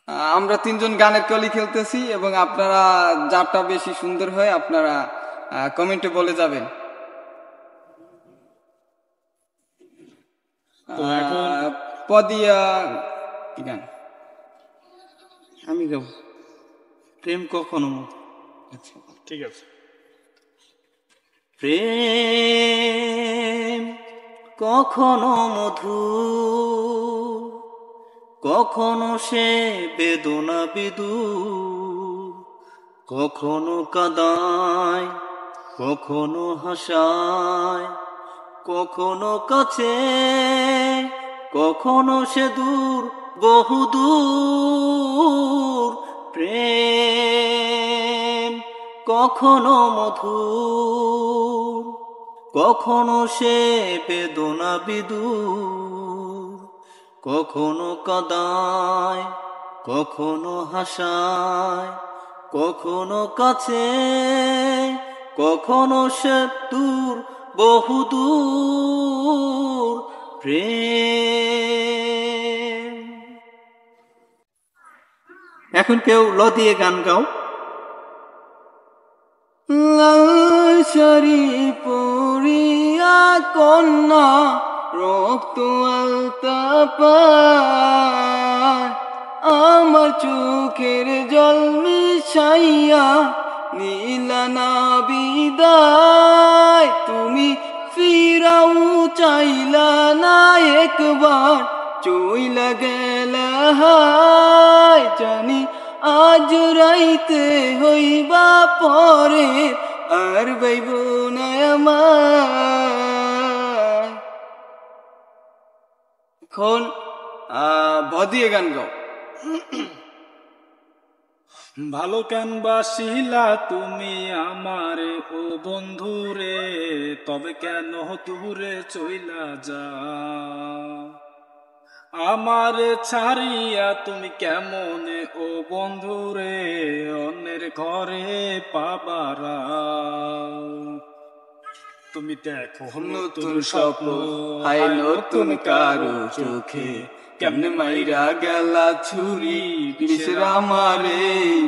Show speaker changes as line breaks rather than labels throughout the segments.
আমরা তিনজন গানের কলি খেলতেছি এবং আপনারা যারটা বেশি সুন্দর হয় আপনারা কমেন্টে বলে যাবেন।
তো এখন
পদিয়া কি গান?
আমি গাব প্রেম কখনো।
আচ্ছা
ঠিক আছে। প্রেম কখনো মধু, কখনো সে বেদনা বিদু, কখনো কাঁদায় কখনো হাসায়, কখনো কাছে কখনো সে দূর বহুদূর। প্রেম কখনো মধুর, কখনো সে বেদনা বিদুর, কখনো কাঁদায় কখনো হাসায়, কখনো কাছে কখনো সে দূর বহুদূর। প্রেম। এখন কেউ ল দিয়ে গান গাও।
লাল শাড়ি পরিয়া কন্যা রক্ত আলতা পায়, আমার চোখের জল মিশাইয়া নীলা না বিদায়। তুমি ফিরাও চাইলা না একবার, চইলা গেলা হায়। জানি আজ রাইতে হইবা পরে, আর বাইব না আমায়। এখন বদিয়ে গান গাও।
ভালো কেন বাসিলা তুমি আমারে ও বন্ধুরে, তবে কেন দূরে চইলা যা। আমারে ছাড়িয়া তুমি কেমনে ও বন্ধুরে, অন্যের ঘরে পাবারা। তুমি দেখো
নতুন স্বপ্ন হায় নতুন কারো চোখে, কেমনে মাইরা গেলা ছুরি বিশ্রাম আমারে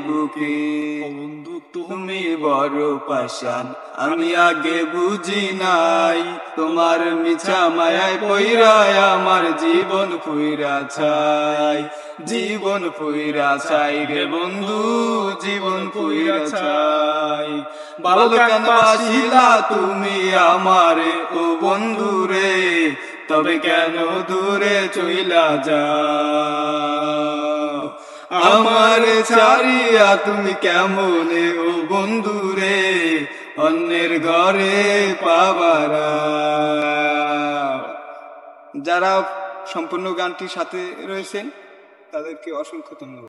বুকে।
বন্ধু
তুমি বড় পাষাণ আমি আগে বুঝি নাই, তোমার মিছা মায়ায় পইরায় আমার জীবন পুইরা ছাই। জীবন পুইরা ছাই রে বন্ধু, জীবন পুইরা ছাই। ভালো কেন বাসিলা তুমি আমারে ও বন্ধু রে, তবে কেন দূরে চইলা যাও। আমার ছাড়িয়া তুমি কেমনে ও বন্ধু রে, অন্যের ঘরে পাবারা। যারা সম্পূর্ণ গানটির সাথে রয়েছেন তাদেরকে অসংখ্য ধন্যবাদ।